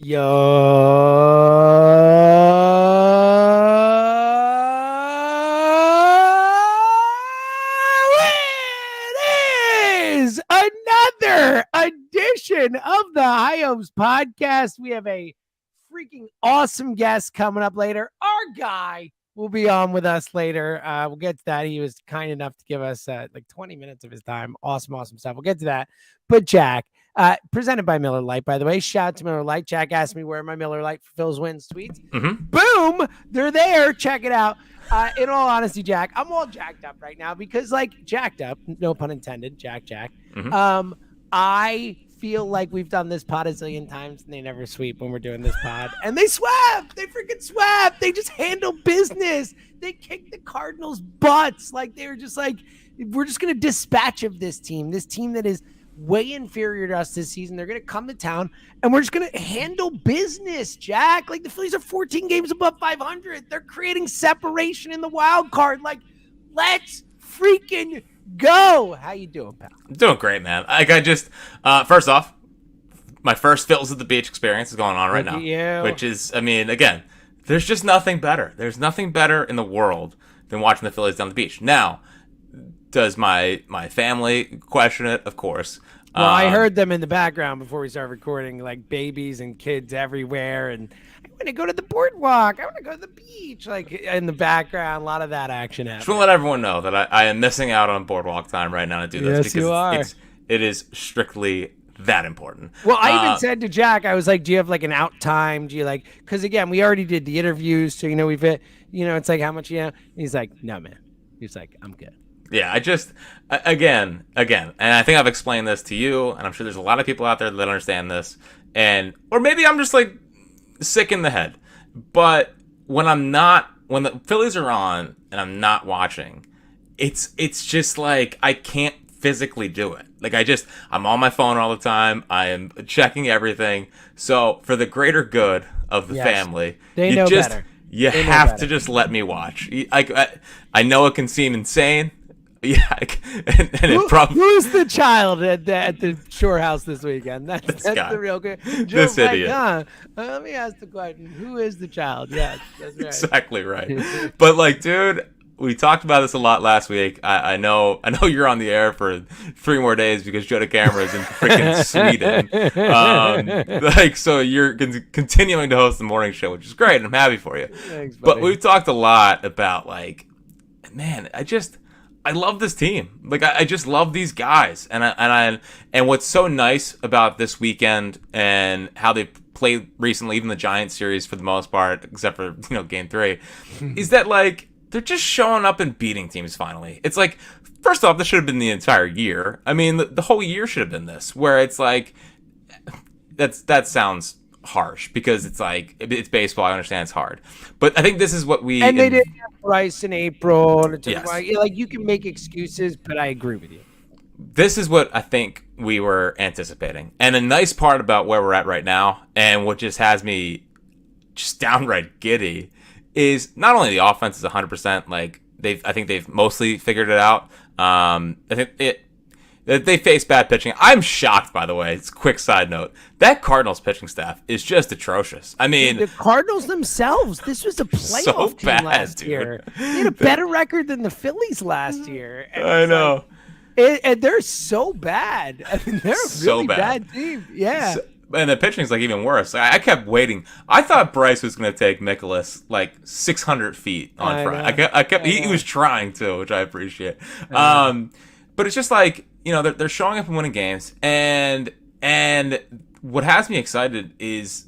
Yo, it is another edition of the High Hopes podcast. We have a freaking awesome guest coming up later. Our guy will be on with us later. We'll get to that. He was kind enough to give us like 20 minutes of his time. Awesome stuff. We'll get to that. But Jack, presented by Miller Lite, by the way. Shout out to Miller Lite. Jack asked me where my Miller Lite for Phil's wins tweets. Mm-hmm. Boom! They're there. Check it out. In all honesty, Jack, I'm all jacked up right now because, jacked up, no pun intended, Jack. Mm-hmm. I feel like we've done this pod a zillion times and they never sweep when we're doing this pod. And they swept. They freaking swept. They just handle business. They kicked the Cardinals' butts. They were just we're just going to dispatch of this team that is way inferior to us this season. They're going to come to town and we're just going to handle business, Jack. The Phillies are 14 games above 500. They're creating separation in the wild card. Let's freaking go. How you doing, pal? I'm doing great, man. First off, my first Phillies at the beach experience is going on right now. Which is, again, there's just nothing better. There's nothing better in the world than watching the Phillies down the beach. Now, does my family question it? Of course. Well, I heard them in the background before we started recording, babies and kids everywhere. And I want to go to the boardwalk. I want to go to the beach. In the background, a lot of that action happening. Just want to let everyone know that I am missing out on boardwalk time right now to do this. Yes, you are. It is strictly that important. Well, I even said to Jack, I was like, do you have an out time? Do you because again, we already did the interviews. So, we've hit, it's how much, He's like, no, man. He's like, I'm good. Yeah, again, and I think I've explained this to you, and I'm sure there's a lot of people out there that understand this, or maybe I'm just sick in the head. But when the Phillies are on and I'm not watching, it's just I can't physically do it. I'm on my phone all the time. I am checking everything. So for the greater good of the family, they know better. You have to just let me watch. I know it can seem insane. Yeah, and it probably. Who's the child at the Shore House this weekend? That's the real good. This idiot. Let me ask the question: who is the child? Yeah, that's right. Exactly right. But dude, we talked about this a lot last week. I know you're on the air for 3 more days because Joe DeCamera is in freaking Sweden. So you're continuing to host the morning show, which is great, and I'm happy for you. Thanks, buddy. But we've talked a lot about man, I love this team. I just love these guys, and what's so nice about this weekend and how they played recently, even the Giants series for the most part, except for Game 3, is that they're just showing up and beating teams. Finally, it's first off, this should have been the entire year. The whole year should have been this. Where it's that sounds harsh because it's baseball. I understand it's hard, but I think this is what we they did have Bryce in April, and yes. You can make excuses, but I agree with you. This is what I think we were anticipating, and a nice part about where we're at right now, and what just has me just downright giddy, is not only the offense is 100%. I think they've mostly figured it out. I think they face bad pitching. I'm shocked, by the way. It's a quick side note. That Cardinals pitching staff is just atrocious. The Cardinals themselves, this was a playoff team last year. They had a better record than the Phillies last year. I know. And they're so bad. They're a so really bad team. Yeah. And the pitching's even worse. I kept waiting. I thought Bryce was going to take Nicholas 600 feet on Friday. He was trying to, which I appreciate. But it's just they're showing up and winning games, and what has me excited is,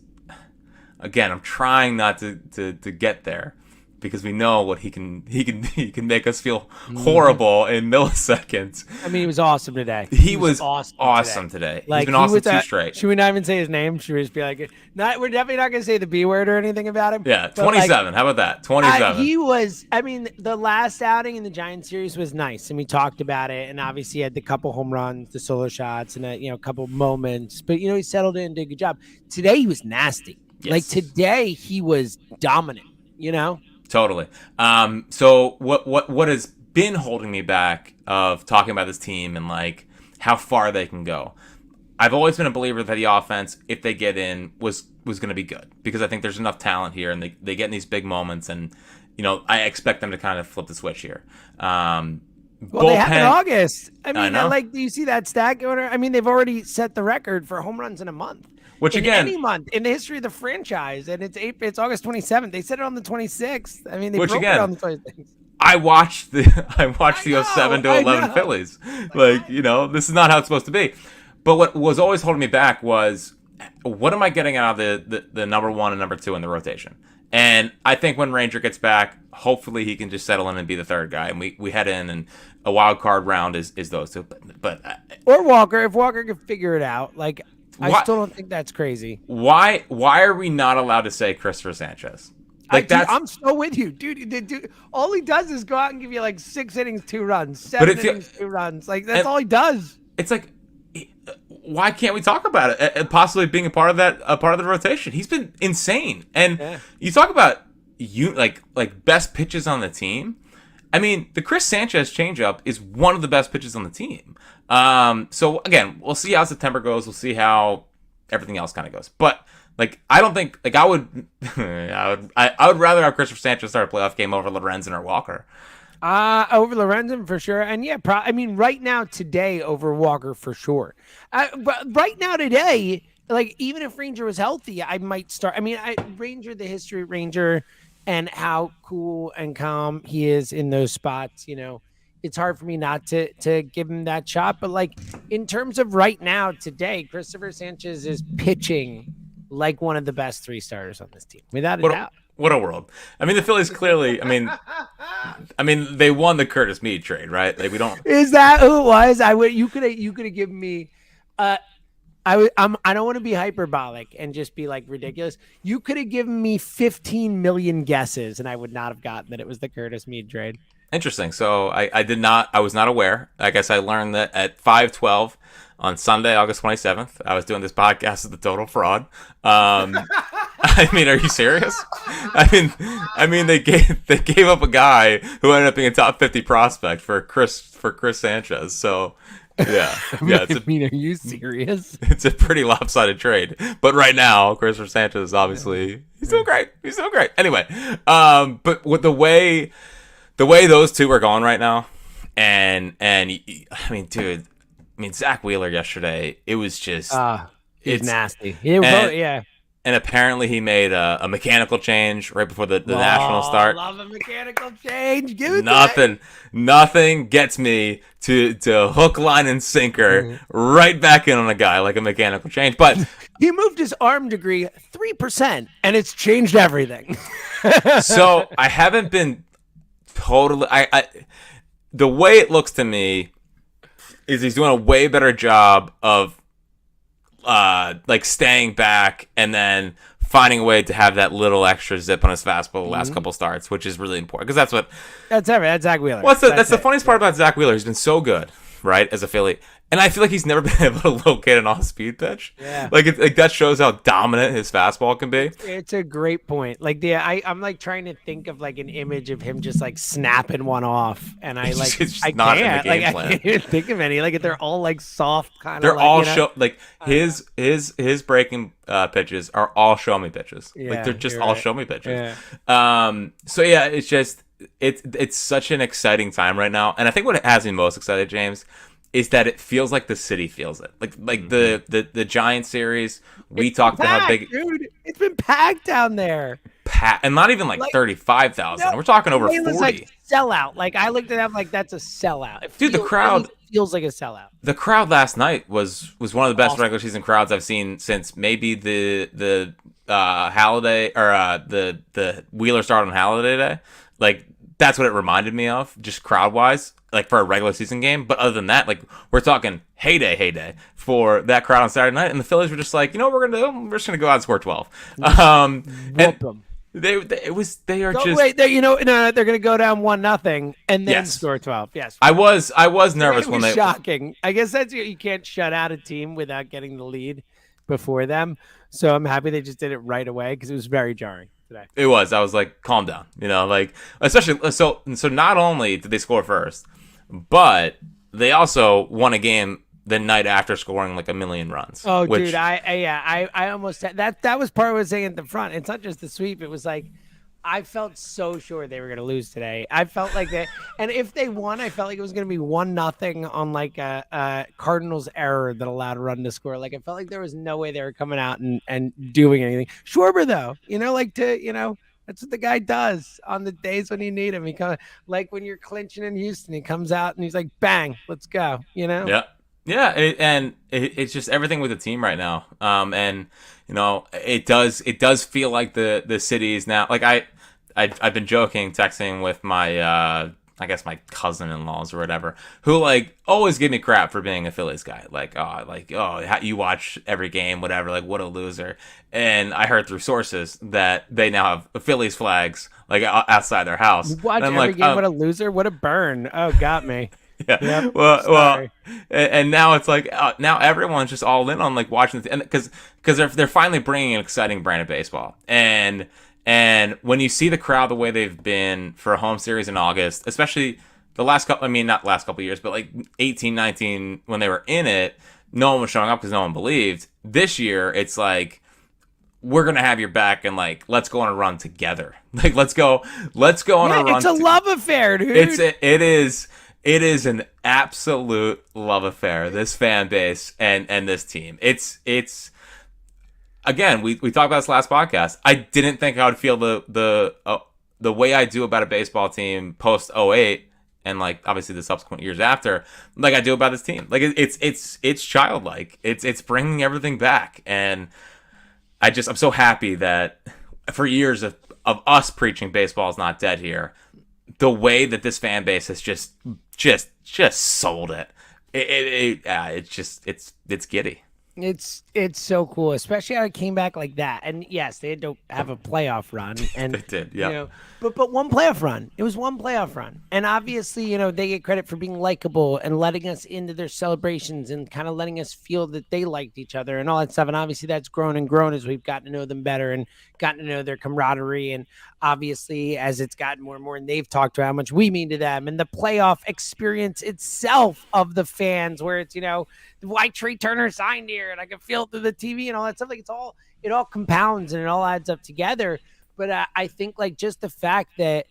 again, I'm trying not to get there because we know what he can make us feel horrible in milliseconds. He was awesome today. He was awesome today. He's been awesome 2 straight. Should we not even say his name? Should we just be we're definitely not going to say the B word or anything about him? Yeah, 27. How about that? 27. He was, the last outing in the Giants series was nice, and we talked about it, and obviously he had the couple home runs, the solo shots, and a couple moments, but he settled in and did a good job. Today he was nasty. Yes. Today he was dominant, Totally. So what has been holding me back of talking about this team and how far they can go? I've always been a believer that the offense, if they get in, was going to be good, because I think there's enough talent here, and they get in these big moments, and I expect them to kind of flip the switch here. Well, they have in August. I mean, do you see that stat going? I mean, they've already set the record for home runs in a month. Which again, any month in the history of the franchise, and it's August 27th. They set it on the 26th. I mean, they broke it on the 26th. I watched the 07 to 11 Phillies. This is not how it's supposed to be. But what was always holding me back was, what am I getting out of the number one and number two in the rotation? And I think when Ranger gets back, hopefully he can just settle in and be the third guy, and we head in, and a wild card round is those two. Or Walker, if Walker can figure it out. I still don't think that's crazy. Why are we not allowed to say Christopher Sanchez? I'm so with you, dude. All he does is go out and give you 6 innings, 2 runs, 7 innings, 2 runs. That's all he does. It's why can't we talk about it? Possibly being a part of the rotation. He's been insane. And you talk about best pitches on the team. I mean, the Chris Sanchez changeup is one of the best pitches on the team. So again, we'll see how September goes. We'll see how everything else kind of goes. But I don't think I would I would rather have Christopher Sanchez start a playoff game over Lorenzen or Walker. Over Lorenzen for sure, and right now today over Walker for sure. But right now today, even if Ranger was healthy, I might start. I mean, Ranger, the history of Ranger, and how cool and calm he is in those spots. It's hard for me not to give him that shot. But in terms of right now today, Christopher Sanchez is pitching like one of the best 3 starters on this team, without a doubt. What a world! I mean, the Phillies clearly. I mean, they won the Curtis Mead trade, right? We don't. Is that who it was? You could have given me. I don't want to be hyperbolic and just be ridiculous. You could have given me 15 million guesses, and I would not have gotten that it was the Curtis Mead trade. Interesting. So I did not. I was not aware. I guess I learned that at 5:12 on Sunday, August 27th. I was doing this podcast as the Total Fraud. I mean, are you serious? I mean, they gave up a guy who ended up being a top 50 prospect for Chris Sanchez. So, yeah. Are you serious? It's a pretty lopsided trade. But right now, Christopher Sanchez obviously he's doing great. Anyway, but with the way those two are going right now, and I mean, dude. Zach Wheeler yesterday, it was just... it's nasty. And apparently he made a mechanical change right before the national start. I love a mechanical change. Give it Nothing gets me to hook, line, and sinker right back in on a guy like a mechanical change. But he moved his arm degree 3%, and it's changed everything. So I haven't been totally... the way it looks to me is he's doing a way better job of staying back and then finding a way to have that little extra zip on his fastball the last couple starts, which is really important, because that's Zach Wheeler. That's the funniest part about Zach Wheeler. He's been so good, right, as a Philly. And I feel like he's never been able to locate an off-speed pitch. Yeah. That shows how dominant his fastball can be. It's a great point. I'm trying to think of an image of him just snapping one off, and I can't. I can't think of any. They're all soft kind of. They're all his breaking pitches are all show me pitches. Yeah, they're just all show me pitches. Yeah. So yeah, it's just it's such an exciting time right now, and I think what has me most excited, James, is that it feels like the city feels it. The Giant series, we talked about how big... Dude, it's been packed down there. And not even 35,000. No, we're talking over 40. Sellout. I looked at that that's a sellout. Dude, the crowd... feels like a sellout. The crowd last night was one of the best regular season crowds I've seen since maybe the Halliday... or the Wheeler start on Halliday Day. That's what it reminded me of, just crowd-wise. For a regular season game. But other than that, we're talking heyday for that crowd on Saturday night. And the Phillies were just you know what we're going to do? We're just going to go out and score 12. And they're going to go down 1-0 and then score 12. Yes. I was nervous when they... Shocking. I guess you can't shut out a team without getting the lead before them. So I'm happy they just did it right away, because it was very jarring today. It was. I was calm down. Especially... So not only did they score first, but they also won a game the night after scoring like a million runs. Oh, which, dude, I almost that was part of what I was saying at the front. It's not just the sweep. It was like I felt so sure they were going to lose today. I felt like that, and if they won, I felt like it was going to be 1-0 on like a Cardinals error that allowed a run to score. Like I felt like there was no way they were coming out and doing anything. Schwarber though, that's what the guy does on the days when you need him. He comes like when you're clinching in Houston, he comes out and he's like, "Bang, let's go," yeah. Yeah, it's just everything with the team right now. And it does feel like the city is now like I've been joking, texting with my I guess my cousin-in-laws or whatever, who like always give me crap for being a Phillies guy. You watch every game, whatever. Like, what a loser. And I heard through sources that they now have Phillies flags like outside their house. You watch every game. What a loser! What a burn! Oh, got me. Yeah. Yep. Well, and now it's like now everyone's just all in on like watching the, and because they're finally bringing an exciting brand of baseball, and when you see the crowd the way they've been for a home series in August, especially the last couple, I mean not last couple of years, but like 18, 19 when they were in it, no one was showing up because no one believed. This year it's like, we're gonna have your back and like let's go on a run together. Like let's go on a run. It's a love affair, dude. It is an absolute love affair, this fan base and this team. It's again, we talked about this last podcast. I didn't think I would feel the way I do about a baseball team post '08 and like obviously the subsequent years after, like I do about this team. Like it's childlike. It's bringing everything back, and I'm so happy that for years of us preaching baseball is not dead here, the way that this fan base has just sold it. It's giddy. It's so cool, especially how it came back like that. And yes, they had to have a playoff run, and they did, yeah. But one playoff run. It was one playoff run, and obviously, they get credit for being likable and letting us into their celebrations and kind of letting us feel that they liked each other and all that stuff. And obviously, that's grown and grown as we've gotten to know them better and gotten to know their camaraderie. And obviously, as it's gotten more and more, and they've talked about how much we mean to them and the playoff experience itself of the fans, where it's why Trey Turner signed here, and I can feel it through the TV and all that stuff. Like it all compounds and it all adds up together. But I think like just the fact that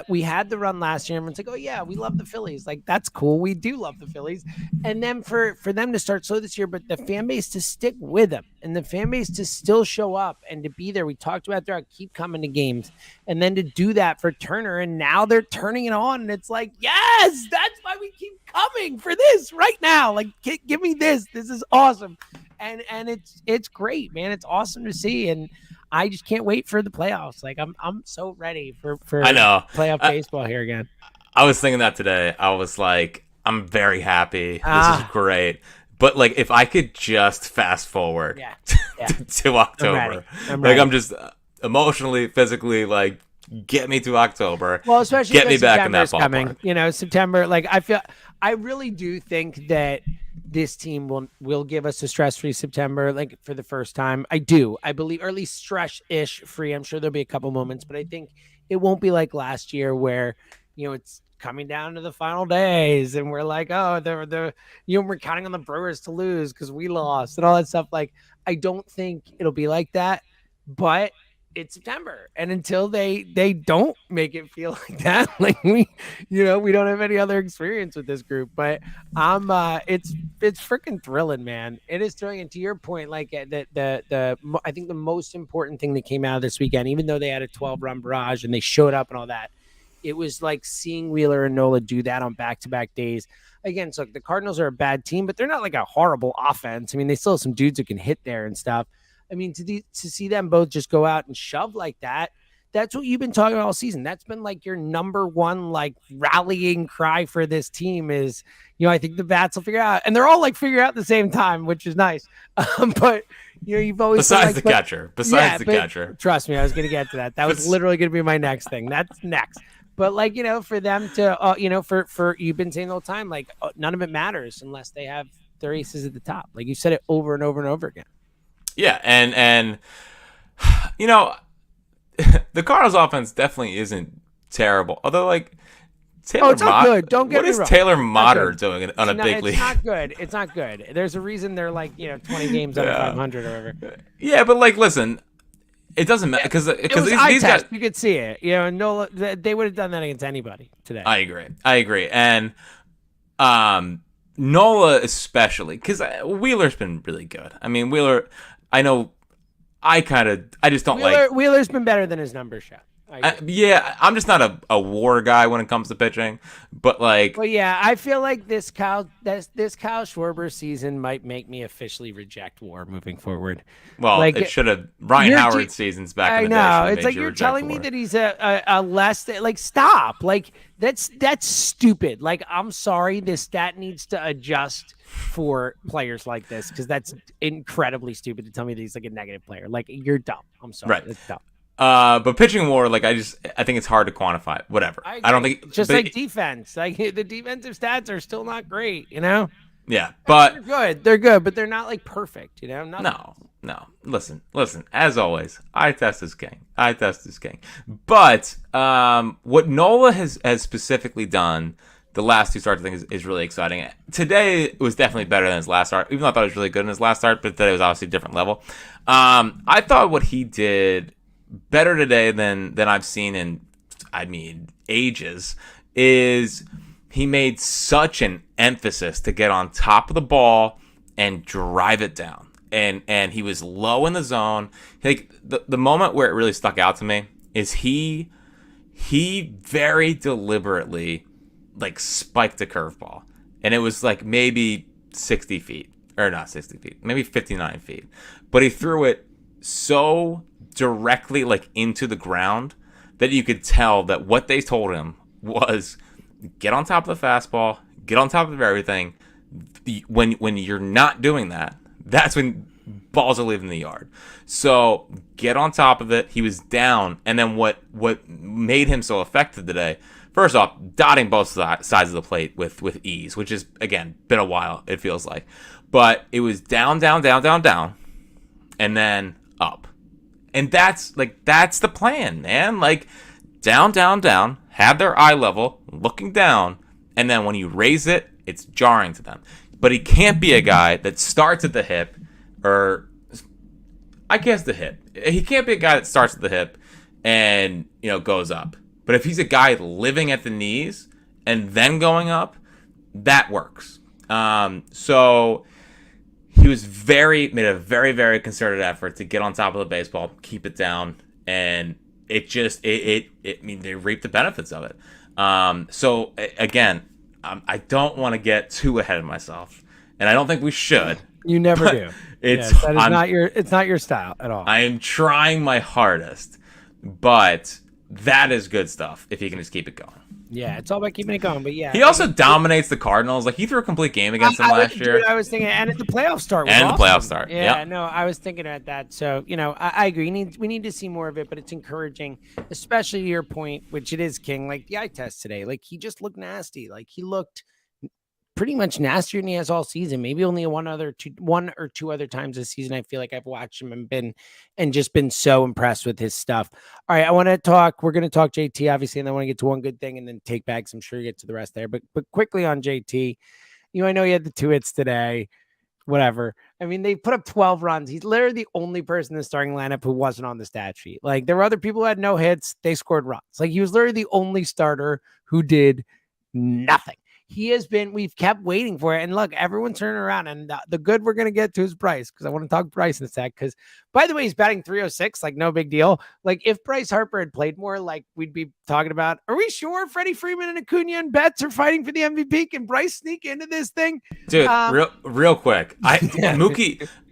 we had the run last year, everyone's like, oh yeah, we love the Phillies. Like that's cool. We do love the Phillies. And then for them to start slow this year, but the fan base to stick with them and the fan base to still show up and to be there. We talked about throughout, keep coming to games, and then to do that for Turner. And now they're turning it on, and it's like, yes, that's why we keep coming for this right now. Like give me this. This is awesome. And it's great, man. It's awesome to see. And I just can't wait for the playoffs. Like I'm so ready for I know playoff baseball here again. I was thinking that today. I was like, I'm very happy. This is great. But like, if I could just fast forward to October, I'm ready. I'm just emotionally, physically, like, get me to October. Well, especially get me back in that ballpark. Coming. September. Like I really do think that this team will give us a stress-free September, like for the first time. I believe, or at least stress-ish free. I'm sure there'll be a couple moments, but I think it won't be like last year where, it's coming down to the final days and we're like, oh, we're counting on the Brewers to lose because we lost and all that stuff. Like, I don't think it'll be like that, but it's September, and until they don't make it feel like that, like we don't have any other experience with this group. But it's freaking thrilling, man. It is thrilling. And to your point, like I think the most important thing that came out of this weekend, even though they had a 12-run barrage and they showed up and all that, it was like seeing Wheeler and Nola do that on back-to-back days. Again, so the Cardinals are a bad team, but they're not like a horrible offense. I mean, they still have some dudes who can hit there and stuff. I mean, to see them both just go out and shove like that, that's what you've been talking about all season. That's been like your number one, like, rallying cry for this team is, I think the bats will figure out. And they're all like figure out at the same time, which is nice. But, you've always Besides the catcher. Trust me, I was going to get to that. That was literally going to be my next thing. That's next. But like, for them to, for you've been saying the whole time, like none of it matters unless they have their aces at the top. Like you said it over and over and over again. Yeah, and the Cardinals offense definitely isn't terrible. Although, like, Taylor it's not good. Don't get what me is wrong. Taylor Motter doing on a big league? It's not good. It's not good. There's a reason they're like 20 games under 500 or whatever. Yeah, but like, listen, it doesn't matter because these guys, you could see it. Nola, they would have done that against anybody today. I agree, and Nola especially because Wheeler's been really good. I mean, Wheeler, I know, I just don't like Wheeler's been better than his numbers show. Yeah, I'm just not a WAR guy when it comes to pitching, but like. Well, yeah, I feel like this Kyle Schwarber season might make me officially reject WAR moving forward. Well, like, it should have. Ryan Howard's seasons back in the day. I know. It's like you're telling me that he's a less stop. Like that's stupid. Like I'm sorry, this stat needs to adjust for players like this because that's incredibly stupid to tell me that he's like a negative player. Like you're dumb. I'm sorry. Right. It's dumb. But pitching WAR, like I think it's hard to quantify. Whatever. I don't think like defense. Like the defensive stats are still not great. Yeah, but they're good. They're good, but they're not like perfect. No. Listen. As always, eye test is king. But what Nola has specifically done the last two starts, I think, is really exciting. Today it was definitely better than his last start, even though I thought it was really good in his last start. But today was obviously a different level. I thought what he did better today than I've seen in, ages, is he made such an emphasis to get on top of the ball and drive it down. And he was low in the zone. Like the moment where it really stuck out to me is he very deliberately like spiked a curveball. And it was like maybe 60 feet. Or not 60 feet. Maybe 59 feet. But he threw it so directly like into the ground that you could tell that what they told him was get on top of the fastball, get on top of everything. When you're not doing that, that's when balls are leaving the yard. So get on top of it. He was down, and then what made him so effective today? First off, dotting both sides of the plate with ease, which is again been a while. It feels like, but it was down, and then up. And that's the plan, man. Like down, have their eye level, looking down, and then when you raise it, it's jarring to them. But he can't be a guy that starts at the hip, or I guess the hip. He can't be a guy that starts at the hip and goes up. But if he's a guy living at the knees and then going up, that works. So he made a very, very concerted effort to get on top of the baseball, keep it down, and they reap the benefits of it. So again, I don't want to get too ahead of myself, and I don't think we should. You never do. It's not your style at all. I am trying my hardest, but that is good stuff if you can just keep it going. Yeah, it's all about keeping it going. But yeah, he also dominates the Cardinals. Like he threw a complete game against them last year. I was thinking, and at the playoff start. Yeah, no, I was thinking about that. So I agree. We need to see more of it, but it's encouraging, especially to your point, which it is, King. Like the eye test today, like he just looked nasty. Like he looked pretty much nastier than he has all season. Maybe only one or two other times this season I feel like I've watched him and just been so impressed with his stuff. All right, we're going to talk JT obviously, and I want to get to one good thing and then take bags. I'm sure you get to the rest there, but quickly on JT, I know he had the 2 hits today, whatever. I mean, they put up 12 runs. He's literally the only person in the starting lineup who wasn't on the stat sheet. Like there were other people who had no hits. They scored runs. Like he was literally the only starter who did nothing. We've kept waiting for it. And look, everyone's turning around. And the good we're going to get to is Bryce, because I want to talk Bryce in a sec. Because, by the way, he's batting 306, like no big deal. Like if Bryce Harper had played more, like we'd be talking about, are we sure Freddie Freeman and Acuna and Betts are fighting for the MVP? Can Bryce sneak into this thing? Dude, real quick.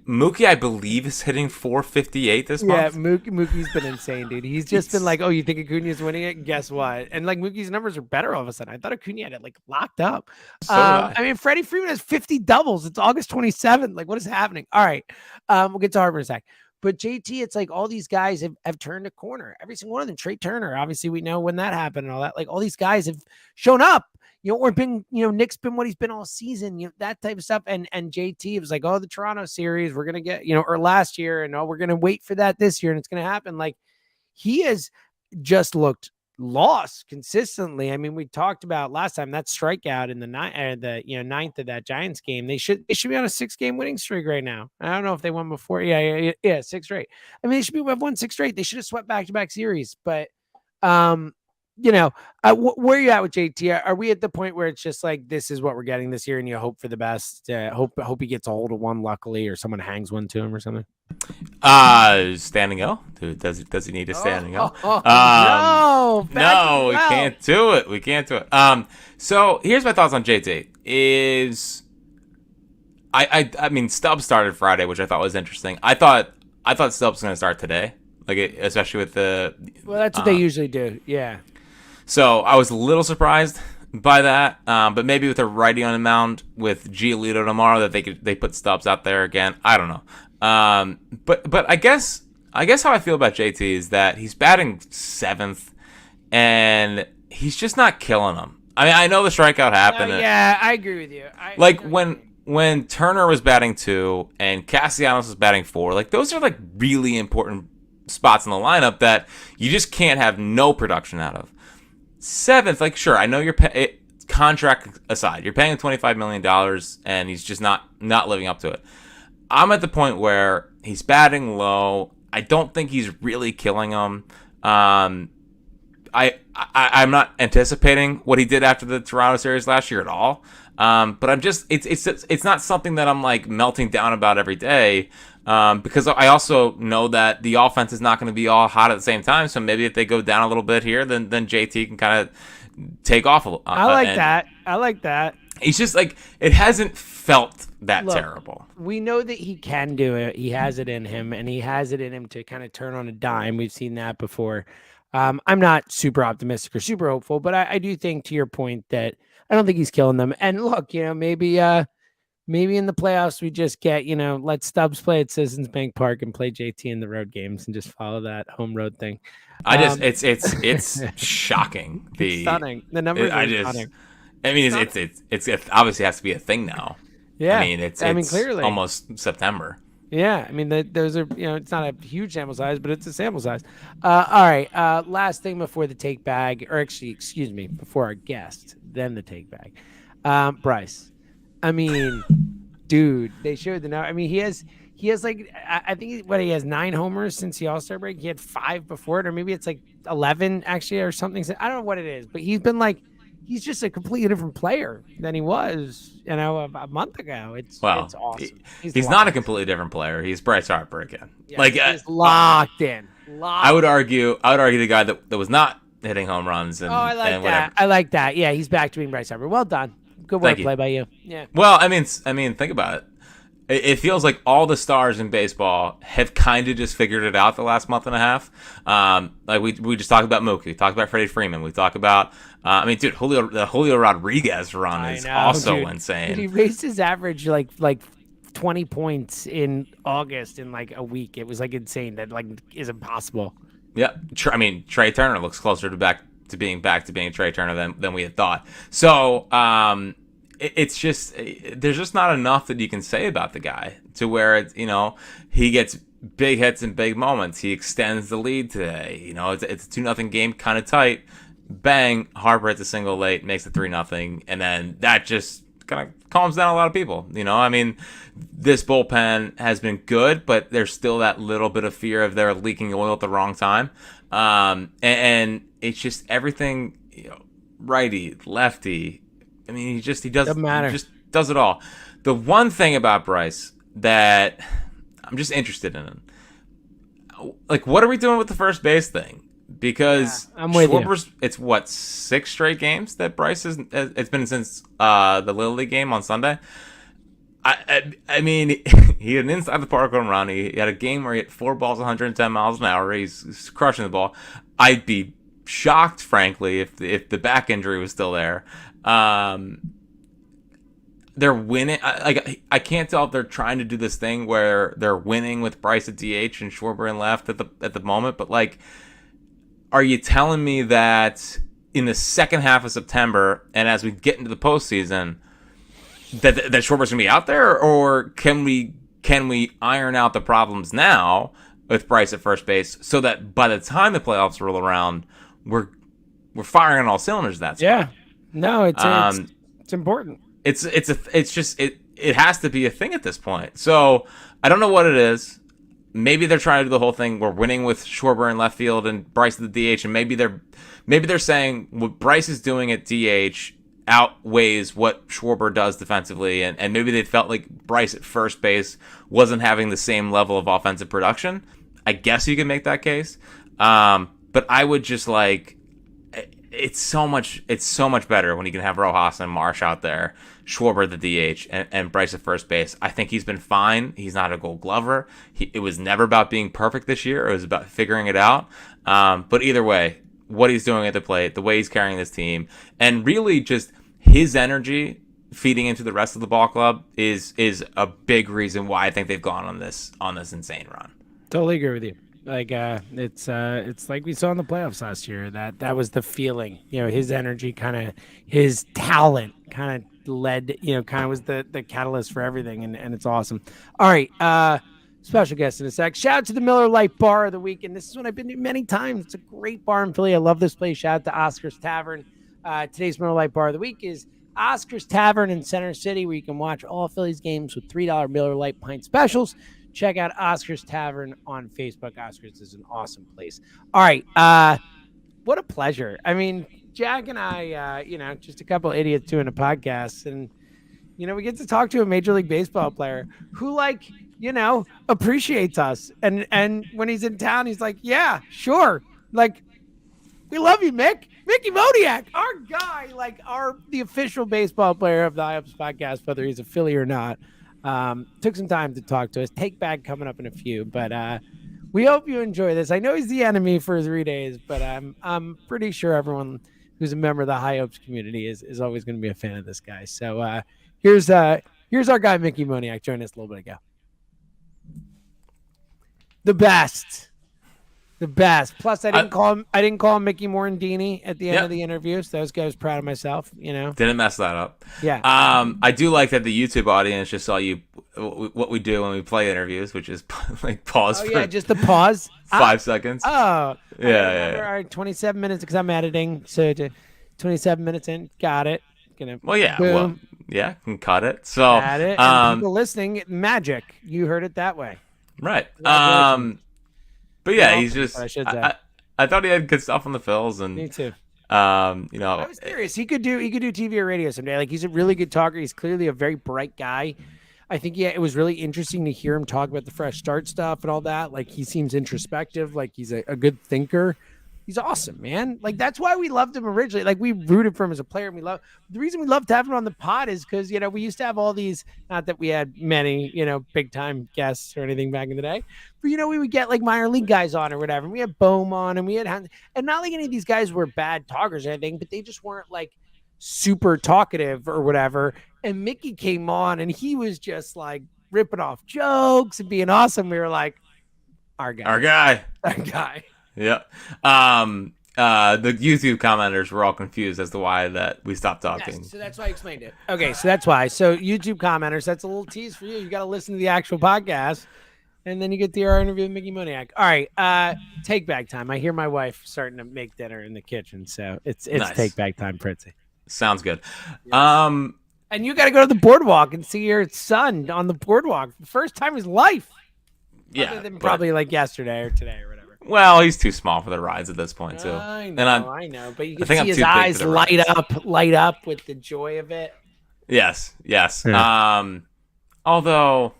Mookie, I believe, is hitting 458 this month. Yeah, Mookie's been insane, dude. He's just been like, oh, you think Acuna's winning it? Guess what? And like Mookie's numbers are better all of a sudden. I thought Acuna had it like locked up. I mean, Freddie Freeman has 50 doubles. It's August 27th. Like, what is happening? All right. We'll get to Harper in a sec. But JT, it's like all these guys have turned a corner. Every single one of them. Trey Turner, obviously, we know when that happened and all that. Like all these guys have shown up. Or been, Nick's been what he's been all season, that type of stuff. And JT was like, oh, the Toronto series, we're going to get, or last year, and we're going to wait for that this year, and it's going to happen. Like, he has just looked lost consistently. I mean, we talked about last time that strikeout in the ninth of that Giants game. They should be on a 6-game winning streak right now. I don't know if they won before. Yeah, 6 straight. I mean, they should have won 6 straight. They should have swept back-to-back series. But where are you at with JT? Are we at the point where it's just like this is what we're getting this year, and you hope for the best? Hope he gets a hold of one, luckily, or someone hangs one to him or something. Standing O. Does he need a standing O? No, we can't do it. We can't do it. So here's my thoughts on JT. I mean, Stubbs started Friday, which I thought was interesting. I thought Stubbs was going to start today, especially with the. Well, that's what they usually do. Yeah. So I was a little surprised by that, but maybe with a righty on the mound with Giolito tomorrow that they put Stubbs out there again. I don't know. But I guess how I feel about JT is that he's batting 7th, and he's just not killing them. I mean, I know the strikeout happened. Yeah, I agree with you. When Turner was batting 2 and Castellanos was batting 4, those are really important spots in the lineup that you just can't have no production out of. 7th, sure, I know you're contract aside, you're paying him $25 million, and he's just not living up to it. I'm at the point where he's batting low. I don't think he's really killing them. I'm not anticipating what he did after the Toronto series last year at all. But I'm just it's not something that I'm melting down about every day. Because I also know that the offense is not going to be all hot at the same time. So maybe if they go down a little bit here, then JT can kind of take off a little. I like that. It's just it hasn't felt that terrible. We know that he can do it. He has it in him, and he has it in him to kind of turn on a dime. We've seen that before. I'm not super optimistic or super hopeful, but I do think, to your point, that I don't think he's killing them. And look, maybe in the playoffs we just get, let Stubbs play at Citizens Bank Park and play JT in the road games and just follow that home road thing. It's shocking. It's stunning. The numbers are stunning. I mean, it obviously has to be a thing now. Yeah. I mean, it's clearly almost September. Yeah. I mean, those are, it's not a huge sample size, but it's a sample size. All right. Last thing before the take bag, or actually, excuse me, before our guest, then the take bag. Bryce. I mean, dude, they showed the number. I mean, he has I think he has 9 homers since the All-Star break. He had 5 before it, or maybe it's 11 actually, or something. I don't know what it is, but he's been he's just a completely different player than he was, a month ago. It's awesome. He's not a completely different player. He's Bryce Harper again. Yeah, he's locked in. I would argue the guy that was not hitting home runs. I like that. I like that. Yeah, he's back to being Bryce Harper. Well done. Good wordplay by you. Yeah. Well, I mean, think about it. It feels like all the stars in baseball have kind of just figured it out the last month and a half. We just talked about Mookie. We talked about Freddie Freeman. We talked about, the Julio Rodriguez run is also insane. Dude, he raised his average 20 points in August in a week. It was insane. That is impossible. Yeah. Trey Turner looks closer to being Trey Turner than we had thought. So, it's just there's just not enough that you can say about the guy to where it's he gets big hits and big moments. He extends the lead today. It's a 2-0 game, kind of tight. Bang, Harper hits a single late, makes it 3-0, and then that just kind of calms down a lot of people. This bullpen has been good, but there's still that little bit of fear of they're leaking oil at the wrong time. And it's just everything, righty, lefty. I mean, he doesn't matter. He just does it all. The one thing about Bryce that I'm just interested in, what are we doing with the first base thing? Because I'm with you. It's 6 straight games that Bryce it's been since the Little League game on Sunday. I mean, he had an inside the park home run. He had a game where he hit 4 balls 110 miles an hour. He's crushing the ball. I'd be shocked, frankly, if the back injury was still there. They're winning. I can't tell if they're trying to do this thing where they're winning with Bryce at DH and Schwarber in left at the moment. But are you telling me that in the second half of September and as we get into the postseason that Schwarber's gonna be out there, or can we iron out the problems now with Bryce at first base so that by the time the playoffs roll around, we're we're firing on all cylinders. That's yeah. No, it's important. It has to be a thing at this point. So I don't know what it is. Maybe they're trying to do the whole thing. We're winning with Schwarber in left field and Bryce at the DH, and maybe they're saying what Bryce is doing at DH outweighs what Schwarber does defensively, and maybe they felt like Bryce at first base wasn't having the same level of offensive production. I guess you can make that case, but I would just like. It's so much better when you can have Rojas and Marsh out there, Schwarber the DH, and Bryce at first base. I think he's been fine. He's not a Gold Glover. It was never about being perfect this year. It was about figuring it out. But either way, what he's doing at the plate, the way he's carrying this team, and really just his energy feeding into the rest of the ball club is a big reason why I think they've gone on this insane run. Totally agree with you. Like it's like we saw in the playoffs last year. That was the feeling. His energy, his talent, led. Was the catalyst for everything, and it's awesome. All right, special guest in a sec. Shout out to the Miller Lite Bar of the Week, and this is one I've been to many times. It's a great bar in Philly. I love this place. Shout out to Oscar's Tavern. Today's Miller Lite Bar of the Week is Oscar's Tavern in Center City, where you can watch all Phillies games with $3 Miller Lite pint specials. Check out Oscar's Tavern on Facebook. Oscar's is an awesome place. All right. What a pleasure. I mean, Jack and I, just a couple idiots doing a podcast, and, we get to talk to a Major League Baseball player who, appreciates us. And when he's in town, he's like, yeah, sure. Like, we love you, Mick. Mickey Moniak, our guy, the official baseball player of the High Ups podcast, whether he's a Philly or not. Took some time to talk to us. Take back coming up in a few, but we hope you enjoy this. I know he's the enemy for 3 days, but I'm pretty sure everyone who's a member of the High Hopes community is always going to be a fan of this guy. So here's our guy Mickey Moniak joining us a little bit ago. The best. Plus, I didn't call him Mickey Morandini at the end of the interview, so I was proud of myself. Didn't mess that up. Yeah. I do like that the YouTube audience just saw what we do when we play interviews, which is pause. Oh yeah, just the pause. 5 seconds. Oh. Yeah. All right, 27 minutes because I'm editing. So 27 minutes in, got it. Boom. Can cut it. So got it. And people listening, magic. You heard it that way. Right. But yeah, he's just. I thought he had good stuff on the Phils, and me too. I was curious. He could do TV or radio someday. Like, he's a really good talker. He's clearly a very bright guy. I think it was really interesting to hear him talk about the fresh start stuff and all that. Like, he seems introspective. Like, he's a good thinker. He's awesome, man. Like, that's why we loved him originally. Like, we rooted for him as a player. And the reason we loved having him on the pod is because, we used to have all these, not that we had many, big time guests or anything back in the day, but, we would get like minor league guys on or whatever. And we had Bohm on, and and not like any of these guys were bad talkers or anything, but they just weren't like super talkative or whatever. And Mickey came on, and he was just like ripping off jokes and being awesome. We were like, our guy. Yeah. The YouTube commenters were all confused as to why that we stopped talking. Yes, so that's why I explained it. Okay, so that's why. So YouTube commenters, that's a little tease for you. You got to listen to the actual podcast, and then you get our interview with Mickey Moniak. All right, take back time. I hear my wife starting to make dinner in the kitchen, so it's nice. Take back time, Fritzy. Sounds good. Yes. And you got to go to the boardwalk and see your son on the boardwalk for the first time in his life. Yeah, other than probably like yesterday or today or whatever. Well, he's too small for the rides at this point, too. I know, but you can see his too eyes light up with the joy of it. Yes. Yeah. Although,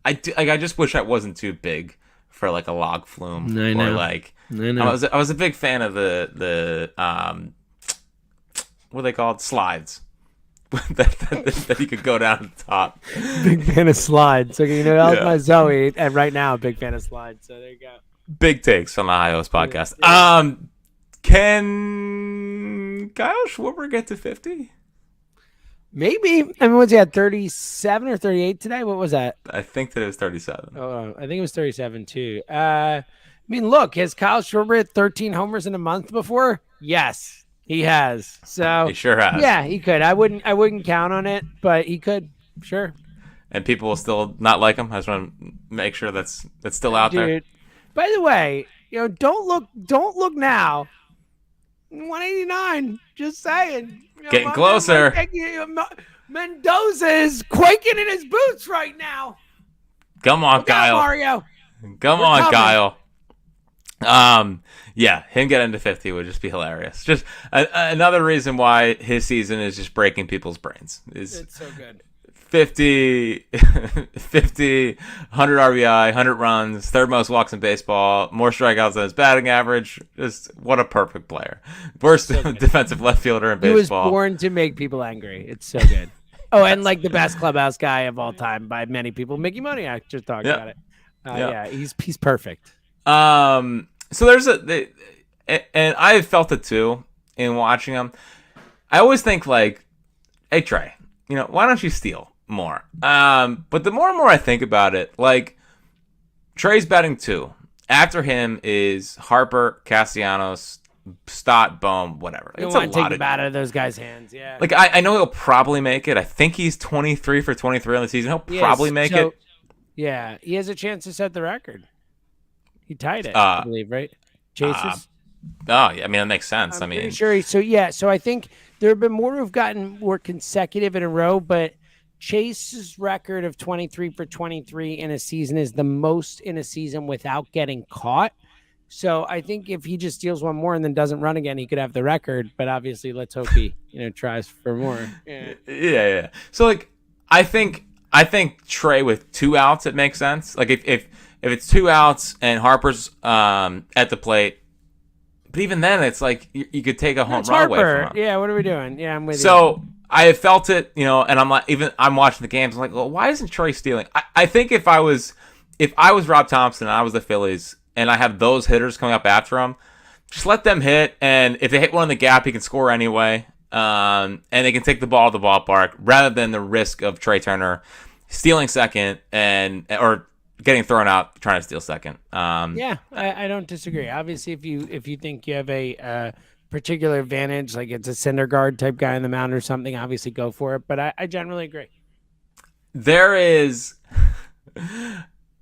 I just wish I wasn't too big for like a log flume. I know. Or like, I know. I was a big fan of the what are they called? Slides. that you could go down to the top. Big fan of slides. Okay, that was my Zoe, and right now, big fan of slides. So there you go. Big takes on the iOS podcast. Yeah. Can Kyle Schwarber get to 50? Maybe. I mean, what's he at, 37 or 38 today? What was that? I think that it was 37. Oh, I think it was 37 too. I mean, look, has Kyle Schwarber hit 13 homers in a month before? Yes, he has. So he sure has. Yeah, he could. I wouldn't count on it, but he could. Sure. And people will still not like him. I just want to make sure that's still out there. By the way, don't look now. 189. Just saying. Getting closer. Mendoza is quaking in his boots right now. Come on, Look out, Kyle. Mario. Come We're on, coming. Kyle. Yeah, him getting to 50 would just be hilarious. Just another reason why his season is just breaking people's brains. It's so good. 50, 100 RBI, 100 runs, third most walks in baseball, more strikeouts than his batting average. Just what a perfect player. Worst defensive left fielder in baseball. He was born to make people angry. It's so good. Oh, and like the best clubhouse guy of all time by many people. Mickey Moniak just talked about it. Yeah, he's perfect. So there's and I felt it too in watching him. I always think like, hey Trey, why don't you steal more? But the more and more I think about it, like Trey's batting 2. After him is Harper, Castellanos, Stott, Bohm, whatever. You want to take the bat out of those guys' hands, yeah. Like I know he'll probably make it. I think he's 23 for 23 on the season. He'll probably make it. Yeah, he has a chance to set the record. He tied it, I believe, right? Chase's? Yeah, I mean that makes sense. I'm pretty sure. So I think there have been more who've gotten more consecutive in a row, but Chase's record of 23 for 23 in a season is the most in a season without getting caught. So I think if he just steals one more and then doesn't run again, he could have the record. But obviously, let's hope he tries for more. Yeah. So like, I think Trey with 2 outs, it makes sense. Like if it's 2 outs and Harper's at the plate. But even then, it's like you could take a home run away from him. Yeah, what are we doing? Yeah, I'm with you. So I have felt it, and I'm like, I'm watching the games. I'm like, well, why isn't Trey stealing? I think if I was Rob Thompson and I was the Phillies and I have those hitters coming up after him, just let them hit. And if they hit one in the gap, he can score anyway. And they can take the ball to the ballpark rather than the risk of Trey Turner stealing second or getting thrown out trying to steal second. Yeah, I don't disagree. Obviously, if you think you have a particular advantage, like it's a center guard type guy on the mound or something, obviously go for it. But I generally agree. There is,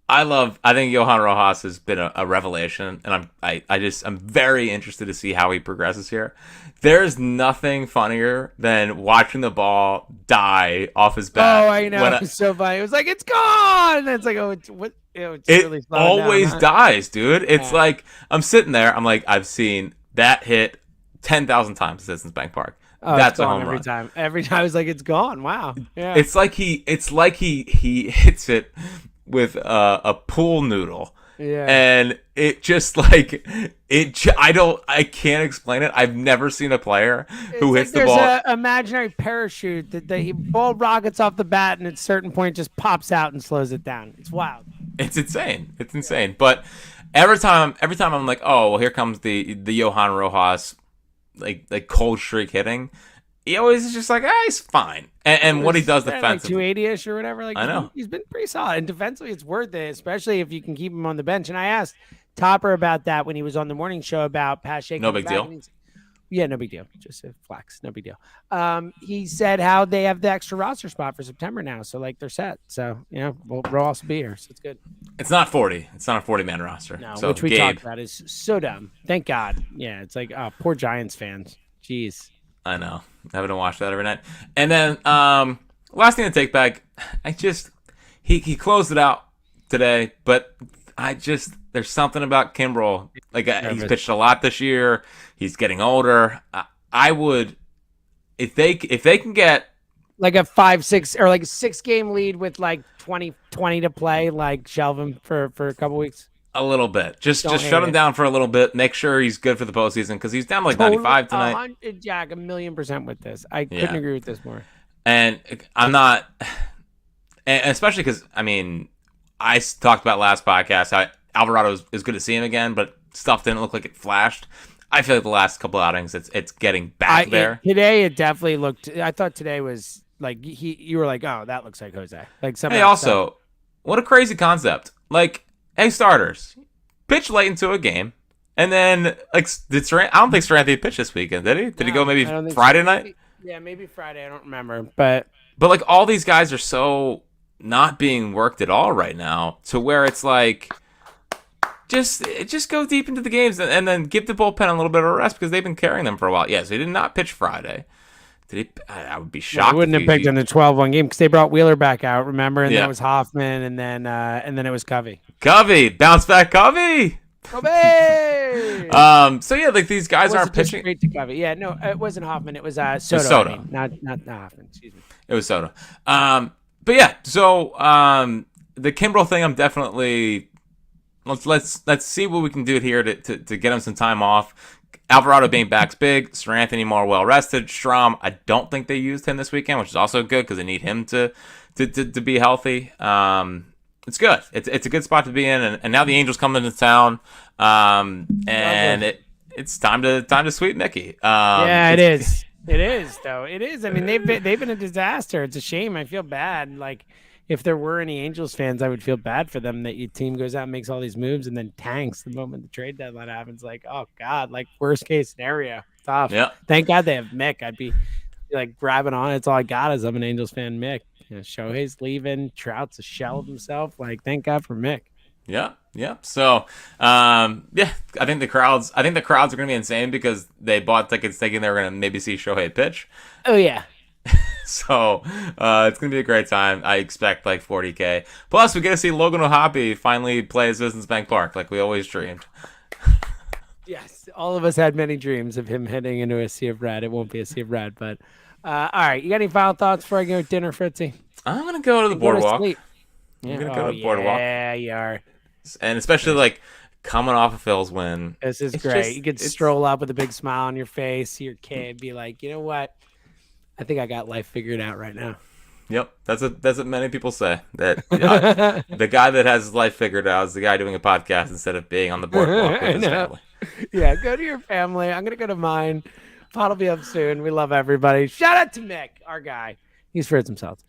I think Johan Rojas has been a revelation, and I'm very interested to see how he progresses here. There's nothing funnier than watching the ball die off his bat. Oh, I know. It's so funny. It was like, it's gone. And it's like, oh, it's what? It's it really always down, huh? dies, dude. It's like, I'm sitting there. I'm like, I've seen that hit 10,000 times at Citizens Bank Park. Oh, That's a home every run. time. Every time I was like, it's gone. Wow. Yeah. It's like he hits it with a pool noodle. Yeah. And it just like I can't explain it. I've never seen a player who hits the ball. There's an imaginary parachute that the ball rockets off the bat and at a certain point just pops out and slows it down. It's wild. It's insane. It's insane. Yeah. But every time I'm like, oh well, here comes the Johan Rojas like cold streak hitting. He always is just like, he's fine. And what he does defensively. Like 280-ish or whatever. Like, I know. He's been pretty solid. And defensively, it's worth it, especially if you can keep him on the bench. And I asked Topper about that when he was on the morning show about Pache. No big deal. Yeah, no big deal. Just a flex. No big deal. He said how they have the extra roster spot for September now. So, like, they're set. So, we'll also be here. So, it's good. It's not 40. It's not a 40-man roster. No, so, which we Gabe, talked about is so dumb. Thank God. Yeah, it's like, poor Giants fans. Jeez. I know. Having to watch that every night. And then last thing to take back, he closed it out today, but there's something about Kimbrel. Like he's pitched a lot this year. He's getting older. I would if they can get like a 5-6 or like a 6-game lead with like 20 to play, like shelve him for a couple weeks. A little bit. Just shut him down for a little bit. Make sure he's good for the postseason because he's down like 95 tonight. Jack, 1,000,000% with this. I couldn't agree with this more. And I'm not, and especially because, I mean, I talked about last podcast how Alvarado is good to see him again, but stuff didn't look like it flashed. I feel like the last couple outings, it's getting back there. Today, it definitely looked, I thought today was like, you were like, oh, that looks like Jose. Like Hey, also, what a crazy concept. Like, hey, starters, pitch late into a game, and then I don't think Seranthony pitched this weekend, did he? Did he go maybe Friday night? Yeah, maybe Friday. I don't remember, but like all these guys are so not being worked at all right now, to where it's like, just go deep into the games and then give the bullpen a little bit of a rest because they've been carrying them for a while. Yes, they did not pitch Friday. Did he? I would be shocked. They wouldn't have picked in the 12-1 game because they brought Wheeler back out. Remember, and then it was Hoffman, and then it was Covey. Covey, bounce back, Covey. Covey. So yeah, like these guys aren't pitching. Straight to Covey. Yeah, no, it wasn't Hoffman. It was Soto. Soto. I mean, not Hoffman. Excuse me. It was Soto. But yeah, so the Kimbrel thing, I'm definitely let's see what we can do here to get him some time off. Alvarado being back's big. Sir Anthony more well rested. Strom, I don't think they used him this weekend, which is also good because they need him to be healthy. It's good. It's a good spot to be in, and now the Angels come into town, and it's time to sweep Mickey. It is. It is though. It is. I mean, they've been a disaster. It's a shame. I feel bad. Like, if there were any Angels fans, I would feel bad for them that your team goes out and makes all these moves and then tanks the moment the trade deadline happens. Like, oh God, like worst case scenario. Tough. Yeah. Thank God they have Mick. I'd be like grabbing on. It's all I got is I'm an Angels fan. Mick. Shohei's leaving. Trout's a shell of himself. Like, thank God for Mick. Yeah. So, I think the crowds are going to be insane because they bought tickets thinking they were going to maybe see Shohei pitch. Oh yeah. So, it's going to be a great time. I expect like 40K. Plus, we get to see Logan O'Hoppe finally play his Business Bank Park like we always dreamed. Yes, all of us had many dreams of him heading into a sea of red. It won't be a sea of red, but all right. You got any final thoughts before I go to dinner, Fritzy? I'm going to go to the boardwalk. I'm going to go to the boardwalk. Yeah, you are. And especially like coming off a Phil's win. This is great. You could stroll up with a big smile on your face, see your kid, be like, you know what? I think I got life figured out right now. Yep, that's what many people say. That the guy that has his life figured out is the guy doing a podcast instead of being on the boardwalk with his family. Yeah, go to your family. I'm gonna go to mine. Pod will be up soon. We love everybody. Shout out to Mick, our guy. He's Fritz himself.